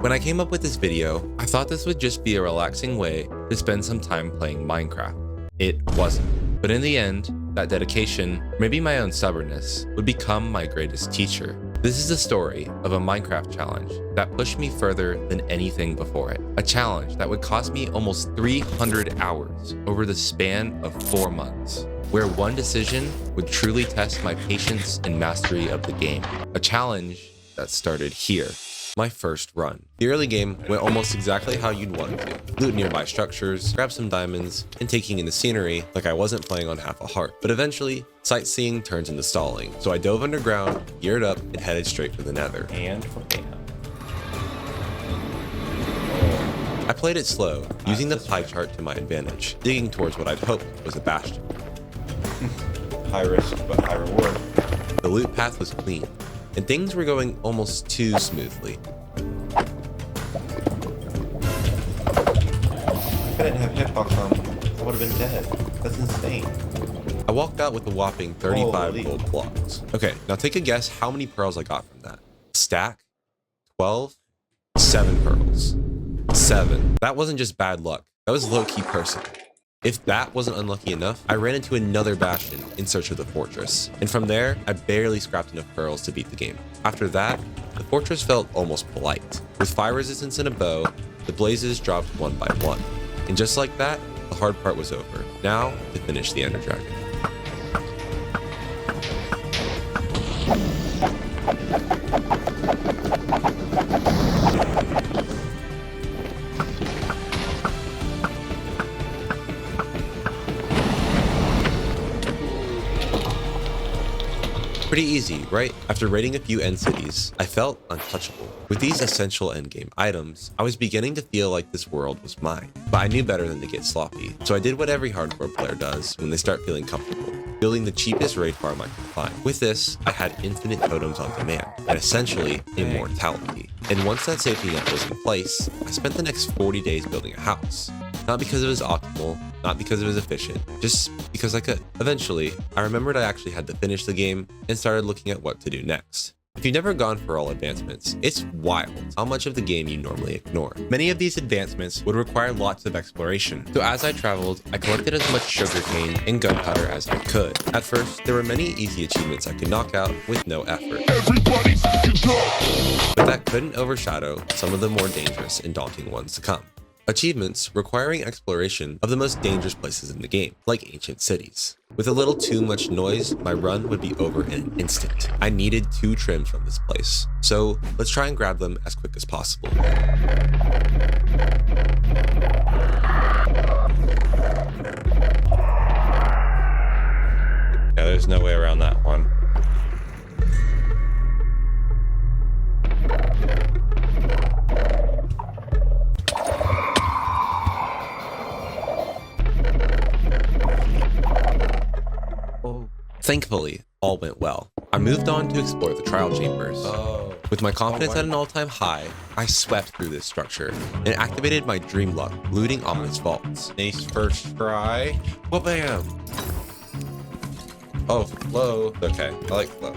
When I came up with this video, I thought this would just be a relaxing way to spend some time playing Minecraft. It wasn't. But in the end, that dedication, or maybe my own stubbornness, would become my greatest teacher. This is the story of a Minecraft challenge that pushed me further than anything before it. A challenge that would cost me almost 300 hours over the span of 4 months, where one decision would truly test my patience and mastery of the game. A challenge that started here. My first run. The early game went almost exactly how you'd want it to. Loot nearby structures, grab some diamonds, and taking in the scenery like I wasn't playing on half a heart. But eventually, sightseeing turns into stalling. So I dove underground, geared up, and headed straight for the nether. And for I played it slow, using the pie chart to my advantage, digging towards what I'd hoped was a bastion. high risk but high reward. The loot path was clean, and things were going almost too smoothly. If I didn't have hitbox on, I would have been dead. That's insane. I walked out with a whopping 35 Holy. gold blocks. Okay, now take a guess how many pearls I got from that. Stack? 12? 7 pearls. 7. That wasn't just bad luck. That was low-key personal. If that wasn't unlucky enough, I ran into another bastion in search of the fortress. And from there, I barely scrapped enough pearls to beat the game. After that, the fortress felt almost polite. With fire resistance and a bow, the blazes dropped one by one. And just like that, the hard part was over. Now, to finish the Ender Dragon. Pretty easy, right? After raiding a few end cities, I felt untouchable. With these essential endgame items, I was beginning to feel like this world was mine. But I knew better than to get sloppy, so I did what every hardcore player does when they start feeling comfortable, building the cheapest raid farm I could find. With this, I had infinite totems on demand, and essentially, immortality. And once that safety net was in place, I spent the next 40 days building a house. Not because it was optimal, not because it was efficient, just because I could. Eventually, I remembered I actually had to finish the game and started looking at what to do next. If you've never gone for all advancements, it's wild how much of the game you normally ignore. Many of these advancements would require lots of exploration. So as I traveled, I collected as much sugarcane and gunpowder as I could. At first, there were many easy achievements I could knock out with no effort. But that couldn't overshadow some of the more dangerous and daunting ones to come. Achievements requiring exploration of the most dangerous places in the game, like ancient cities. With a little too much noise, my run would be over in an instant. I needed 2 trims from this place, so let's try and grab them as quick as possible. Yeah, there's no way around that one. Thankfully, all went well. I moved on to explore the trial chambers. With my confidence at an all-time high, I swept through this structure and activated my dream luck, looting ominous vaults. Nice first try. Well, bam. Oh, flow. Okay, I like flow.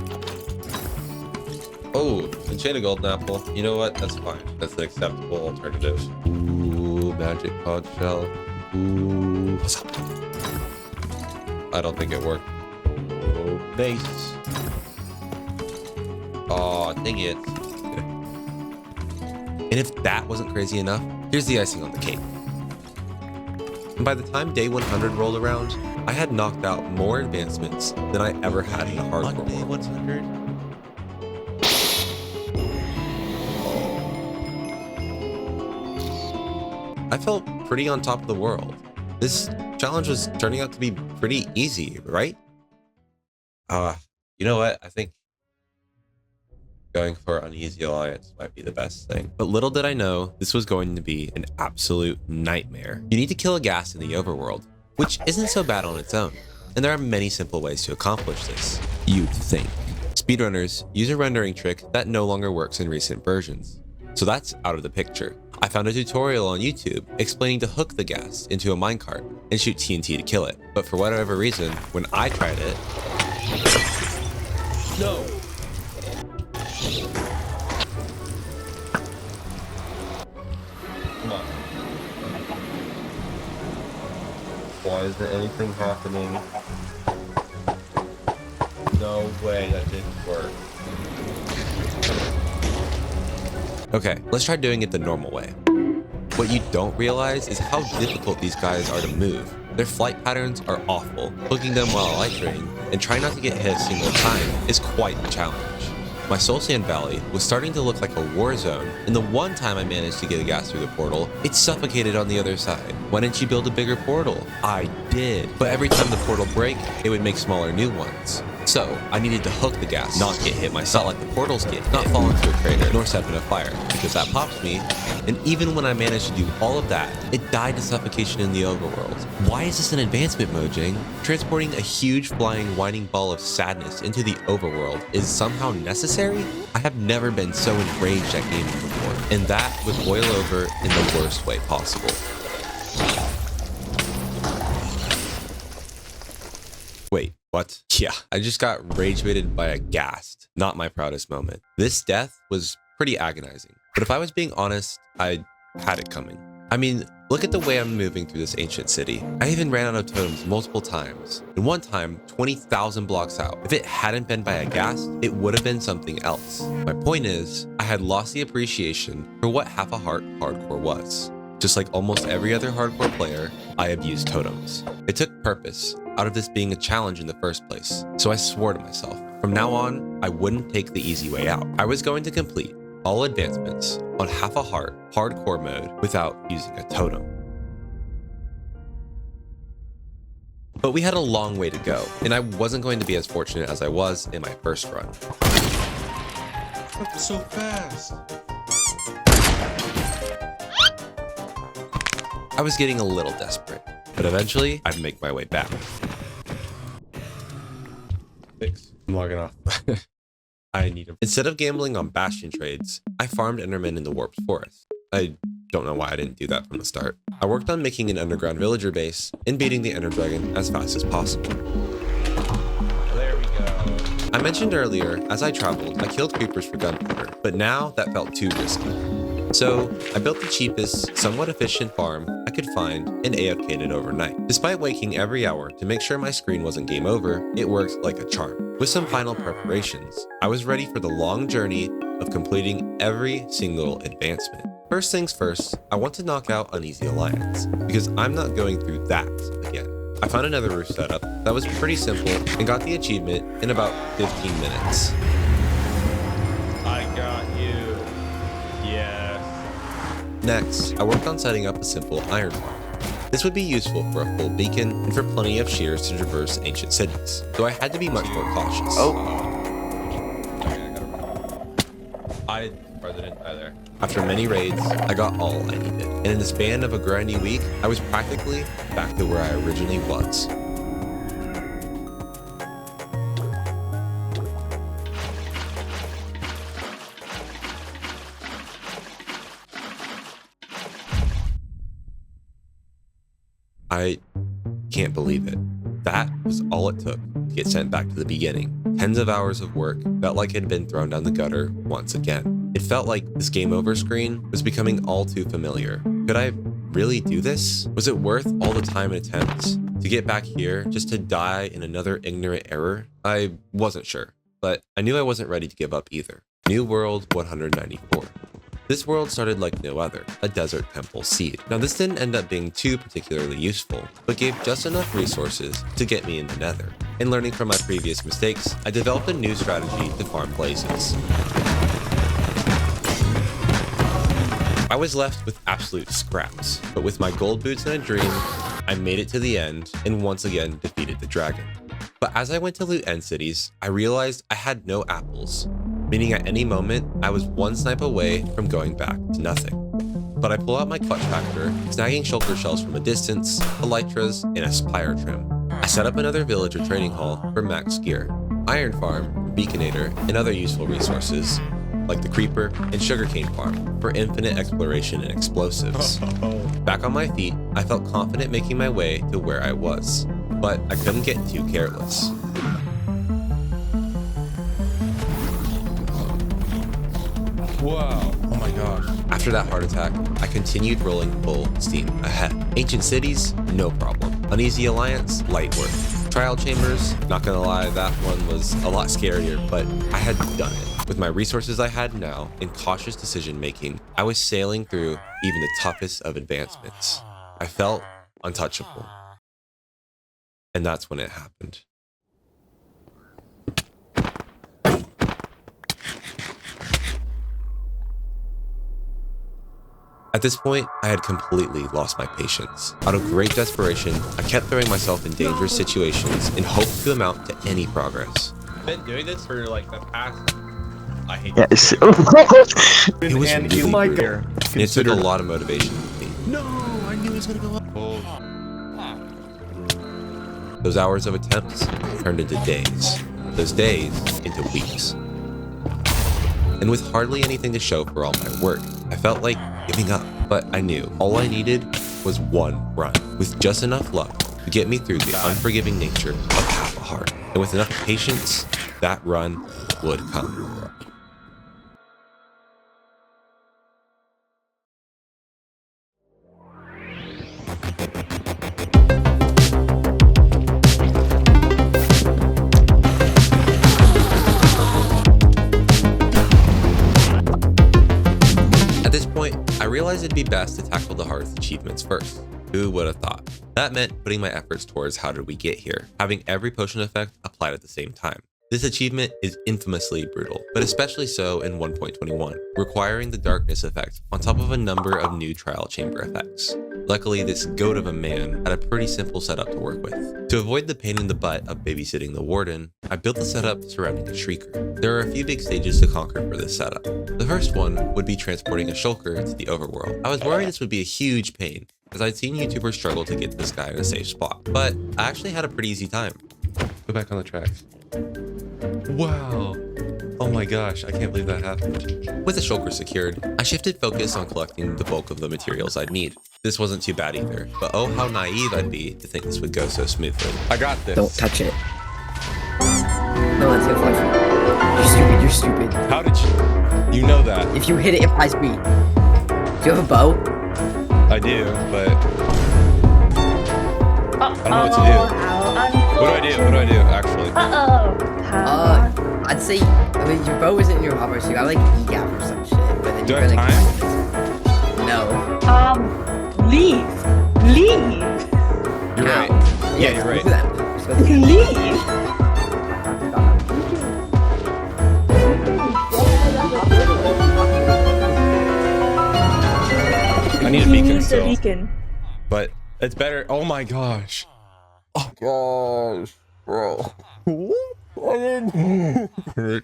Oh, enchanted golden apple. You know what? That's fine. That's an acceptable alternative. Ooh, magic pod shell. Ooh. What's up? I don't think it worked. Oh, base. Oh, dang it. And if that wasn't crazy enough, here's the icing on the cake. And by the time day 100 rolled around, I had knocked out more advancements than I ever had in a hardcore On day world. 100? I felt pretty on top of the world. This challenge was turning out to be pretty easy, right? You know what? I think going for Uneasy Alliance might be the best thing. But little did I know, this was going to be an absolute nightmare. You need to kill a ghast in the overworld, which isn't so bad on its own. And there are many simple ways to accomplish this, you'd think. Speedrunners use a rendering trick that no longer works in recent versions. So that's out of the picture. I found a tutorial on YouTube explaining to hook the ghast into a minecart and shoot TNT to kill it. But for whatever reason, when I tried it, no. Come on. Why isn't anything happening? No way, that didn't work. Okay, let's try doing it the normal way. What you don't realize is how difficult these guys are to move. Their flight patterns are awful. Hooking them while elytraing and trying not to get hit a single time is quite a challenge. My Soul Sand Valley was starting to look like a war zone, and the one time I managed to get a gas through the portal, it suffocated on the other side. Why didn't you build a bigger portal? I did, but every time the portal break, it would make smaller new ones. So, I needed to hook the gas, not get hit myself like the portals get, not fall into a crater, nor step in a fire, because that pops me, and even when I managed to do all of that, it died to suffocation in the overworld. Why is this an advancement, Mojang? Transporting a huge flying whining ball of sadness into the overworld is somehow necessary? I have never been so enraged at gaming before, and that would boil over in the worst way possible. Wait, what? Yeah, I just got rage baited by a ghast. Not my proudest moment. This death was pretty agonizing, but if I was being honest, I had it coming. I mean, look at the way I'm moving through this ancient city. I even ran out of totems multiple times, and one time, 20,000 blocks out. If it hadn't been by a ghast, it would have been something else. My point is, I had lost the appreciation for what half a heart hardcore was. Just like almost every other hardcore player, I abused totems. It took purpose out of this being a challenge in the first place, so I swore to myself, from now on, I wouldn't take the easy way out. I was going to complete all advancements on half a heart hardcore mode without using a totem. But we had a long way to go, and I wasn't going to be as fortunate as I was in my first run. That's so fast. I was getting a little desperate, but eventually I'd make my way back. Thanks. I'm logging off. I need him. Instead of gambling on Bastion trades, I farmed Endermen in the Warped Forest. I don't know why I didn't do that from the start. I worked on making an underground villager base and beating the Ender Dragon as fast as possible. There we go. I mentioned earlier, as I traveled, I killed creepers for gunpowder, but now that felt too risky. So I built the cheapest, somewhat efficient farm I could find and AFK'd it overnight. Despite waking every hour to make sure my screen wasn't game over, it worked like a charm. With some final preparations, I was ready for the long journey of completing every single advancement. First things first, I want to knock out Uneasy Alliance, because I'm not going through that again. I found another roof setup that was pretty simple and got the achievement in about 15 minutes. I got you. Yes. Next, I worked on setting up a simple iron farm. This would be useful for a full beacon and for plenty of shears to traverse ancient cities, so I had to be much more cautious. I didn't die there. After many raids, I got all I needed, and in the span of a grindy week, I was practically back to where I originally was. I can't believe it. That was all it took to get sent back to the beginning. Tens of hours of work felt like it had been thrown down the gutter once again. It felt like this game over screen was becoming all too familiar. Could I really do this? Was it worth all the time and attempts to get back here just to die in another ignorant error? I wasn't sure, but I knew I wasn't ready to give up either. New World 194. This world started like no other, a desert temple seed. Now this didn't end up being too particularly useful, but gave just enough resources to get me in the nether. In learning from my previous mistakes, I developed a new strategy to farm blazes. I was left with absolute scraps, but with my gold boots and a dream, I made it to the end and once again defeated the dragon. But as I went to loot end cities, I realized I had no apples, meaning at any moment, I was one snipe away from going back to nothing. But I pull out my clutch factor, snagging shulker shells from a distance, elytras, and a spire trim. I set up another villager trading hall for max gear, iron farm, beaconator, and other useful resources, like the creeper and sugarcane farm for infinite exploration and explosives. Back on my feet, I felt confident making my way to where I was, but I couldn't get too careless. Wow. Oh my my gosh. After that heart attack, I continued rolling full steam ahead. Ancient cities, no problem. Uneasy Alliance, light work. Trial chambers, not gonna lie, that one was a lot scarier, but I had done it. With my resources I had now and cautious decision making, I was sailing through even the toughest of advancements. I felt untouchable. And that's when it happened. At this point, I had completely lost my patience. Out of great desperation, I kept throwing myself in dangerous situations in hope to amount to any progress. I've been doing this for like the past. I hate Yes. It was And really oh my brutal. God. And it took a lot of motivation from me. No, I knew it was gonna go up. Those hours of attempts turned into days. Those days into weeks. And with hardly anything to show for all my work, I felt like giving up. But I knew all I needed was one run, with just enough luck to get me through the unforgiving nature of half a heart. And with enough patience, that run would come. At this point, I realized it'd be best to tackle the hardest achievements first. Who would have thought? That meant putting my efforts towards how did we get here, having every potion effect applied at the same time. This achievement is infamously brutal, but especially so in 1.21, requiring the darkness effect on top of a number of new trial chamber effects. Luckily, this goat of a man had a pretty simple setup to work with. To avoid the pain in the butt of babysitting the warden, I built a setup surrounding a shrieker. There are a few big stages to conquer for this setup. The first one would be transporting a shulker to the overworld. I was worried this would be a huge pain, as I'd seen YouTubers struggle to get this guy in a safe spot, but I actually had a pretty easy time. Go back on the tracks. Wow. Oh my gosh, I can't believe that happened. With the shulker secured, I shifted focus on collecting the bulk of the materials I'd need. This wasn't too bad either, but oh how naive I'd be to think this would go so smoothly. I got this. Don't touch it. No, that's gonna fly. You're stupid. How did you? You know that. If you hit it, it flies me. Do you have a bow? I do, but I don't know what to do. What do I do? Actually? I'd say, I mean, your bow isn't in your hover, so you gotta like EGAP or some shit. But then Do you I have gotta, like, no. Leave. You're Ow. right. Yeah, you're right. Look at that. Just go to- Leave. I need a beacon Use the still, beacon. but it's better. Oh my gosh. Oh gosh, bro.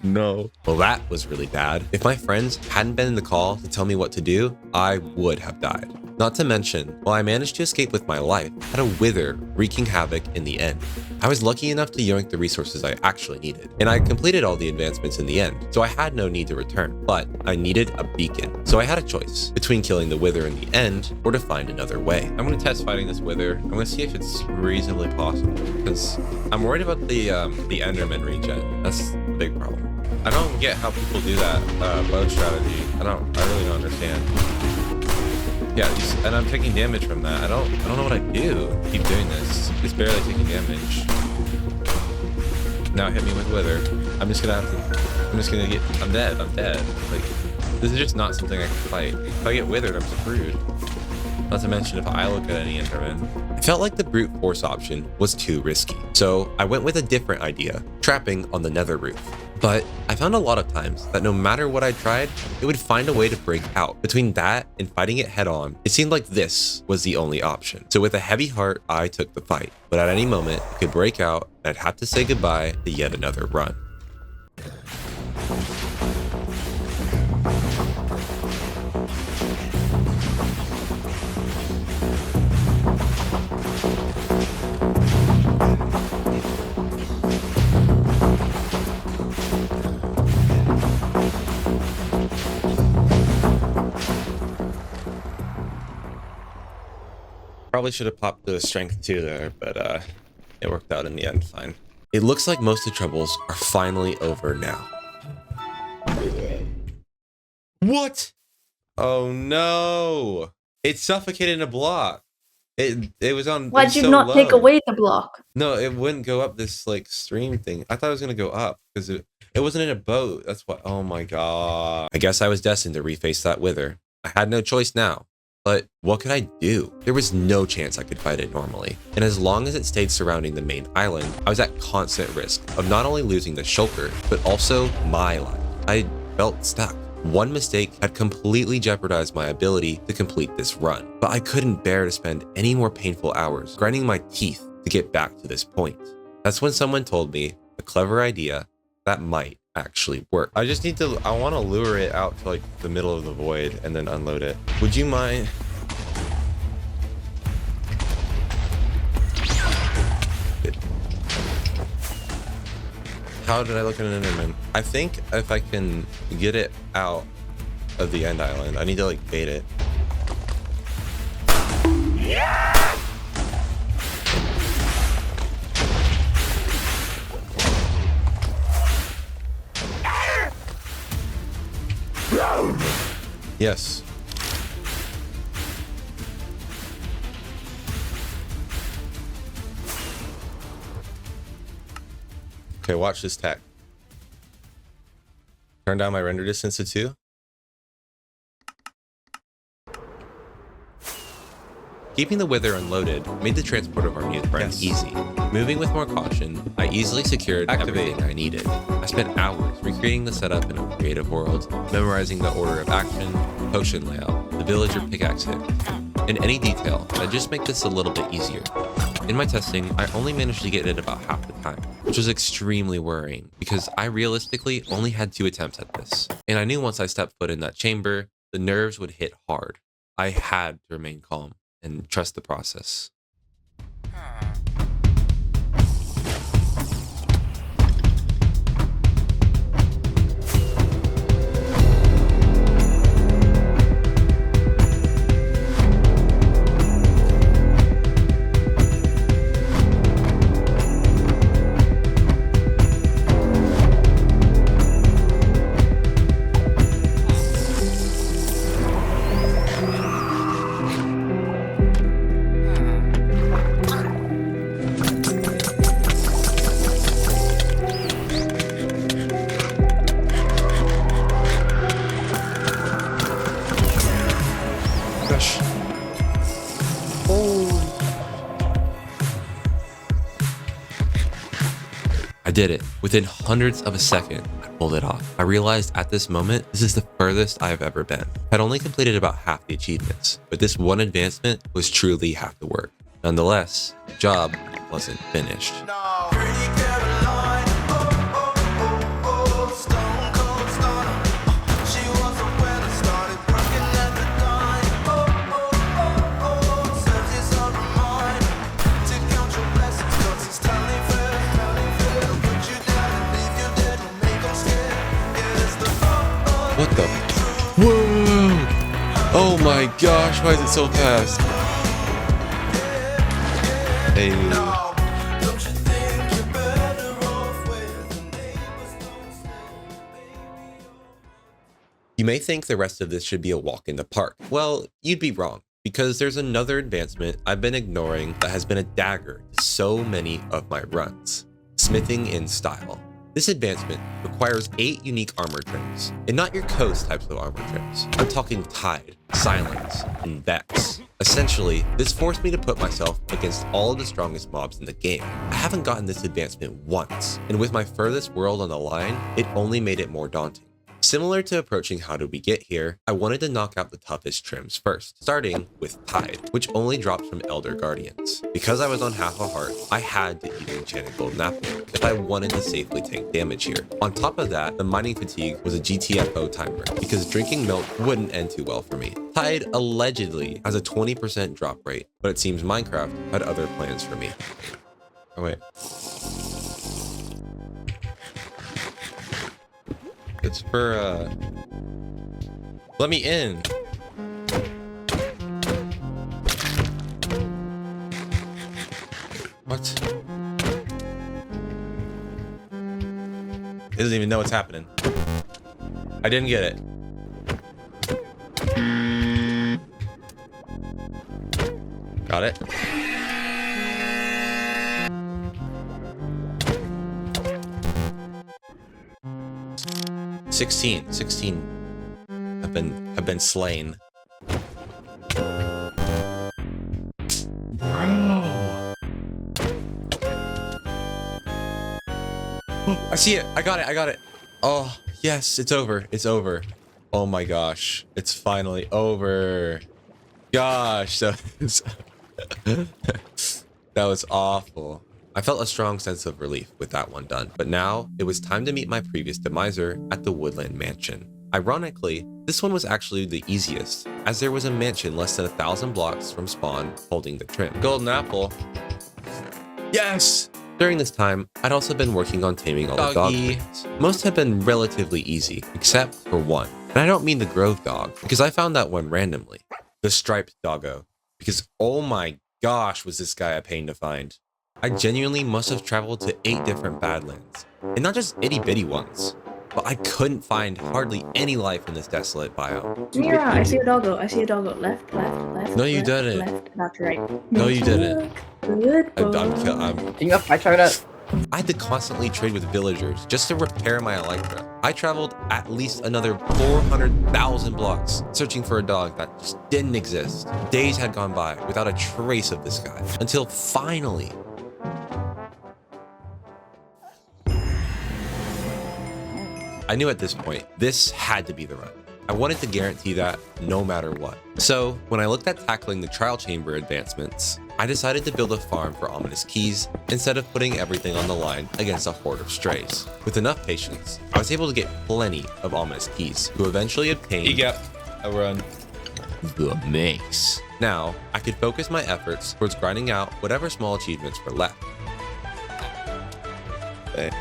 No. Well, that was really bad. If my friends hadn't been in the call to tell me what to do, I would have died. Not to mention, while I managed to escape with my life, I had a wither wreaking havoc in the end. I was lucky enough to yoink the resources I actually needed, and I completed all the advancements in the end, so I had no need to return, but I needed a beacon. So I had a choice between killing the wither in the end or to find another way. I'm gonna test fighting this wither. I'm gonna see if it's reasonably possible, because I'm worried about the Enderman regen. That's the big problem. I don't get how people do that bow strategy. I really don't understand. Yeah, and I'm taking damage from that. I don't know what I do. Keep doing this. It's barely taking damage. Now hit me with wither. I'm dead. Like, this is just not something I can fight. If I get withered, I'm screwed. Not to mention if I look at any Enderman. I felt like the brute force option was too risky. So I went with a different idea, trapping on the nether roof. But I found a lot of times that no matter what I tried, it would find a way to break out. Between that and fighting it head on, it seemed like this was the only option. So with a heavy heart, I took the fight. But at any moment, it could break out and I'd have to say goodbye to yet another run. Probably should have popped the strength 2 there, but it worked out in the end fine. It looks like most of the troubles are finally over now. What? Oh no! It suffocated in a block. It was on. Why'd was you so not take low. away the block? No, it wouldn't go up this like stream thing. I thought it was gonna go up because it wasn't in a boat. That's why. Oh my god. I guess I was destined to reface that wither. I had no choice now. But what could I do? There was no chance I could fight it normally. And as long as it stayed surrounding the main island, I was at constant risk of not only losing the shulker, but also my life. I felt stuck. One mistake had completely jeopardized my ability to complete this run, but I couldn't bear to spend any more painful hours grinding my teeth to get back to this point. That's when someone told me a clever idea that might actually work. I want to lure it out to like the middle of the void and then unload it. Would you mind? How did I look at an Enderman? I think if I can get it out of the end island, I need to like bait it. Yes. Okay, watch this tech. Turn down my render distance to 2. Keeping the wither unloaded made the transport of our new friend easy. Moving with more caution, I easily secured everything I needed. I spent hours recreating the setup in a creative world, memorizing the order of action, potion layout, the villager pickaxe hit, and any detail that just make this a little bit easier. In my testing, I only managed to get it about half the time, which was extremely worrying because I realistically only had 2 attempts at this. And I knew once I stepped foot in that chamber, the nerves would hit hard. I had to remain calm and trust the process. Gosh. I did it. Within hundredths of a second, I pulled it off. I realized at this moment, this is the furthest I have ever been. I'd only completed about half the achievements, but this one advancement was truly half the work. Nonetheless, the job wasn't finished. What the? Whoa! Oh my gosh, why is it so fast? Hey. You may think the rest of this should be a walk in the park. Well, you'd be wrong, because there's another advancement I've been ignoring that has been a dagger to so many of my runs. Smithing in style. This advancement requires 8 unique armor trims, and not your coast types of armor trims. I'm talking Tide, Silence, and Vex. Essentially, this forced me to put myself against all of the strongest mobs in the game. I haven't gotten this advancement once, and with my furthest world on the line, it only made it more daunting. Similar to approaching How Did We Get Here, I wanted to knock out the toughest trims first, starting with Tide, which only drops from Elder Guardians. Because I was on half a heart, I had to eat Enchanted Golden Apple if I wanted to safely tank damage here. On top of that, the mining fatigue was a GTFO timer, because drinking milk wouldn't end too well for me. Tide allegedly has a 20% drop rate, but it seems Minecraft had other plans for me. Oh wait. It's for, let me in. What? It doesn't even know what's happening. I didn't get it. Got it. Sixteen have been slain. Oh, I see it. I got it. Oh, yes, it's over. It's over. Oh my gosh. It's finally over. Gosh, that was awful. I felt a strong sense of relief with that one done, but now it was time to meet my previous demiser at the Woodland Mansion. Ironically, this one was actually the easiest, as there was a mansion less than 1,000 blocks from spawn holding the trim. Golden apple. Yes! During this time, I'd also been working on taming all the dog breeds. Most have been relatively easy, except for one. And I don't mean the Grove dog, because I found that one randomly. The striped doggo. Because oh my gosh, was this guy a pain to find. I genuinely must have traveled to 8 different Badlands, and not just itty bitty ones, but I couldn't find hardly any life in this desolate biome. Mira, I see a doggo. I see a doggo. Left. No, you left, didn't. Left, that's right. No, you didn't. Good boy. I tried it. I had to constantly trade with villagers just to repair my Electra. I traveled at least another 400,000 blocks searching for a dog that just didn't exist. Days had gone by without a trace of this guy, until finally, I knew at this point, this had to be the run. I wanted to guarantee that no matter what. So when I looked at tackling the trial chamber advancements, I decided to build a farm for ominous keys instead of putting everything on the line against a horde of strays. With enough patience, I was able to get plenty of ominous keys to eventually obtain a run. the mace. Now, I could focus my efforts towards grinding out whatever small achievements were left. Okay.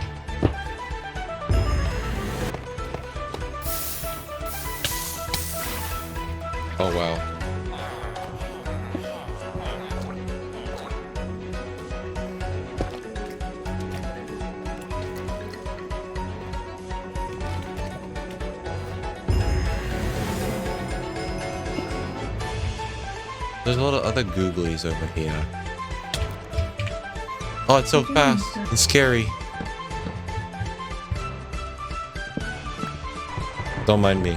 Oh wow. There's a lot of other googlies over here. Oh, it's so fast and scary. Don't mind me.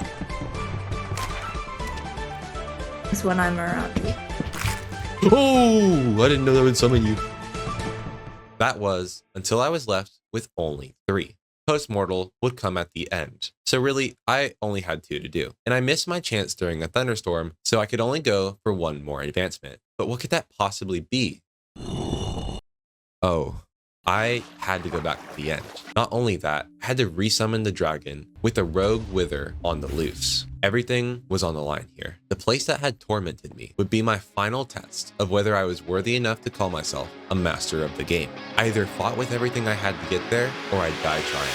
It's when I'm around you. Oh, I didn't know that would summon you. That was until I was left with only 3. Postmortal would come at the end. So really, I only had 2 to do. And I missed my chance during a thunderstorm, so I could only go for 1 more advancement. But what could that possibly be? Oh, I had to go back to the end. Not only that, I had to resummon the dragon with a rogue wither on the loose. Everything was on the line here. The place that had tormented me would be my final test of whether I was worthy enough to call myself a master of the game. I either fought with everything I had to get there, or I'd die trying.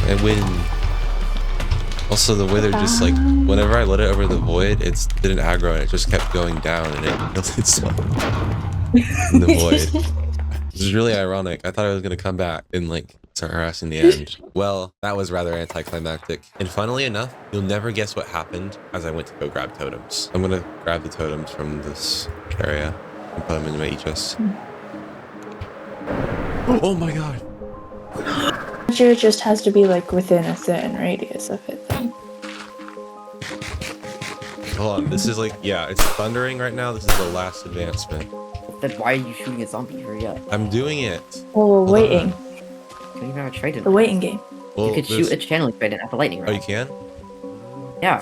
I win. Also, the wither just like, whenever I let it over the void, it didn't aggro and it just kept going down and it killed itself in the void. This is really ironic. I thought I was going to come back and like start harassing the end. Well, that was rather anticlimactic. And funnily enough, you'll never guess what happened as I went to go grab totems. I'm going to grab the totems from this area and put them in my chest. Oh my god. Sure, it just has to be like within a certain radius of it then. Hold on, this is like, yeah, it's thundering right now. This is the last advancement. Then why are you shooting a zombie? Hurry up. I'm doing it. Well, we're Hold waiting. on. You don't even have a trident. The waiting game. Well, You could there's- shoot a channeling trident at the lightning Oh, you round. can? Yeah.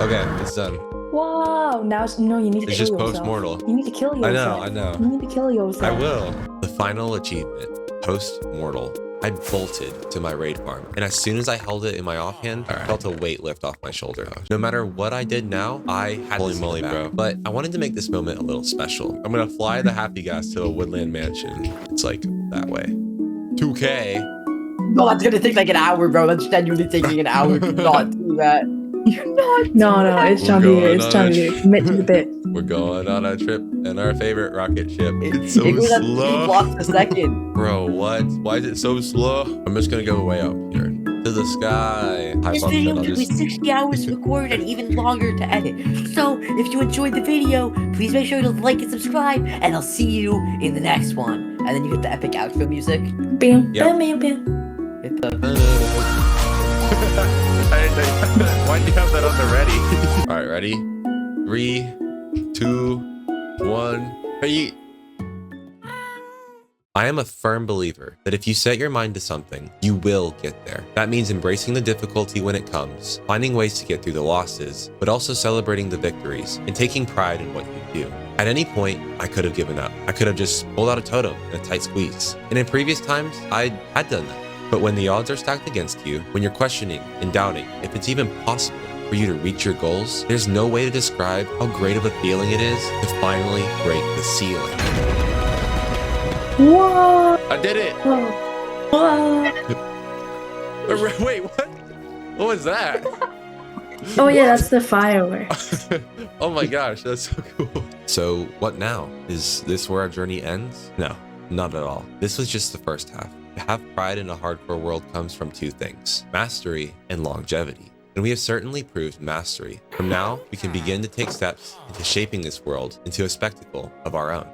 Okay, it's done. Wow, now no, you need to It's kill just yourself. post-mortal. You need to kill I yourself. know. You need to kill yourself. I will. The final achievement, post-mortal. I bolted to my raid farm, and as soon as I held it in my offhand, I felt a weight lift off my shoulder. No matter what I did now, I had holy moly, bro. But I wanted to make this moment a little special. I'm gonna fly the happy gas to a woodland mansion. It's like that way. 2K. No, that's gonna take like an hour, bro. That's genuinely taking an hour. Do not do that. You're not. No, it's We're time to going it's on time a to commit to the bit. We're going on a trip in our favorite rocket ship. It's so It goes at 2 slow. blocks a second. Bro, what? Why is it so slow? I'm just gonna go way up here to the sky. High This function, video I'll took me just- 60 hours to record and even longer to edit. So, if you enjoyed the video, please make sure to like and subscribe, and I'll see you in the next one. And then you get the epic outro music. Bam, Yep. bam, bam, bam. Hit the. Why do you have that on the ready? All right, ready? 3, 2, 1. Hey. I am a firm believer that if you set your mind to something, you will get there. That means embracing the difficulty when it comes, finding ways to get through the losses, but also celebrating the victories and taking pride in what you do. At any point, I could have given up. I could have just pulled out a totem in a tight squeeze. And in previous times, I had done that. But when the odds are stacked against you, when you're questioning and doubting if it's even possible for you to reach your goals, there's no way to describe how great of a feeling it is to finally break the ceiling. Whoa! I did it! Whoa! Wait, what? What was that? Oh yeah, that's the firework. Oh my gosh, that's so cool. So what now? Is this where our journey ends? No, not at all. This was just the first half. To have pride in a hardcore world comes from 2 things: mastery and longevity. And we have certainly proved mastery. From now, we can begin to take steps into shaping this world into a spectacle of our own.